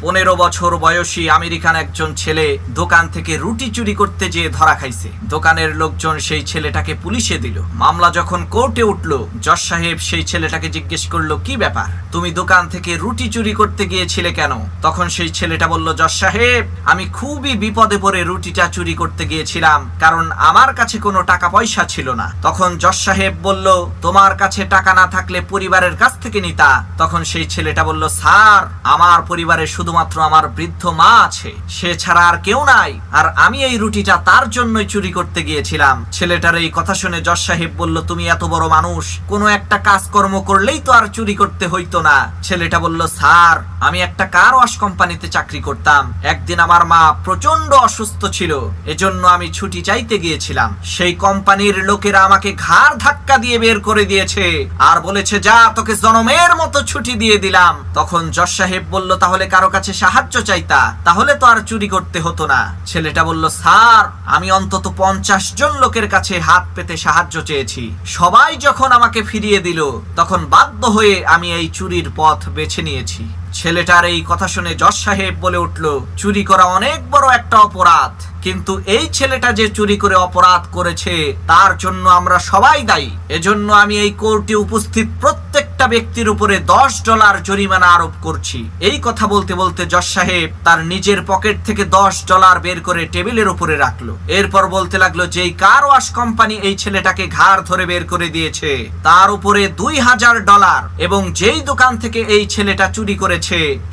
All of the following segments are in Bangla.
15 বছর বয়সী আমেরিকান একজন ছেলে দোকান থেকে রুটি চুরি করতে যেয়ে ধরা খাইছে। দোকানের লোকজন সেই ছেলেটাকে পুলিশে দিল। মামলা যখন কোর্টে উঠলো, জজ সাহেব সেই ছেলেটাকে জিজ্ঞেস করলো, কি ব্যাপার, তুমি দোকান থেকে রুটি চুরি করতে গিয়েছিলে কেন? তখন সেই ছেলেটা বলল, জজ সাহেব, আমি খুবই বিপদে পড়ে রুটিটা চুরি করতে গিয়েছিলাম, কারণ আমার কাছে কোনো টাকা পয়সা ছিল না। তখন জজ সাহেব বলল, তোমার কাছে টাকা না থাকলে পরিবারের কাছ থেকে নিতা। তখন সেই ছেলেটা বলল, স্যার, আমার পরিবারে শুধুমাত্র আমার বৃদ্ধ মা আছে, সে ছাড়া আর কেউ নাই, আর আমি এই রুটিটা তার জন্যই চুরি করতে গিয়েছিলাম। ছেলেটার এই কথা শুনে জজ সাহেব বলল, তুমি এত বড় মানুষ, কোনো একটা কাজকর্ম করলেই তো আর চুরি করতে হইতো না। ছেলেটা বলল, স্যার, আমি একটা কার ওয়াশ কোম্পানিতে চাকরি করতাম। একদিন আমার মা প্রচন্ড অসুস্থ ছিল, এজন্য আমি ছুটি চাইতে গিয়েছিলাম। সেই কোম্পানির লোকেরা আমাকে ঘাড় ধাক্কা দিয়ে বের করে দিয়েছে আর বলেছে, যা, তোকে জনমের মতো ছুটি দিয়ে দিলাম। তখন জজ সাহেব বলল, তাহলে কারো কাছে সাহায্য চাইতা, তাহলে তো আর চুরি করতে হতো না। ছেলেটা বলল, স্যার, আমি অন্তত 50 জন লোকের কাছে হাত পেতে সাহায্য চেয়েছি, সবাই যখন আমাকে ফিরিয়ে দিল, তখন বাধ্য হয়ে আমি এই চুরির পথ বেছে নিয়েছি। ছেলেটার এই কথা শুনে জজ সাহেব বলে উঠল, চুরি করা অনেক বড় একটা অপরাধ, কিন্তু এই ছেলেটা যে চুরি করে অপরাধ করেছে তার জন্য আমরা সবাই দায়ী। এজন্য আমি এই কোর্টে উপস্থিত প্রত্যেকটা ব্যক্তির উপরে $10 জরিমানা আরোপ করছি। এই কথা বলতে বলতে জজ সাহেব তার নিজের পকেট থেকে $10 বের করে টেবিলের উপরে রাখলো। এরপর বলতে লাগলো, যেই কার ওয়াশ কোম্পানি এই ছেলেটাকে ঘাড় ধরে বের করে দিয়েছে তার উপরে $2000, এবং যেই দোকান থেকে এই ছেলেটা চুরি করেছে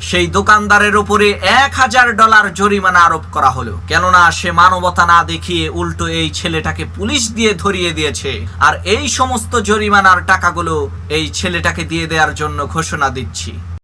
সেই দোকানদারের উপরে $1000 জরিমানা আরোপ করা হলো। কেননা সে মানবতা না দেখিয়ে উল্টো এই ছেলেটাকে পুলিশ দিয়ে ধরিয়ে দিয়েছে, আর এই সমস্ত জরিমানার টাকাগুলো এই ছেলেটাকে দিয়ে দেওয়ার জন্য ঘোষণা দিচ্ছি।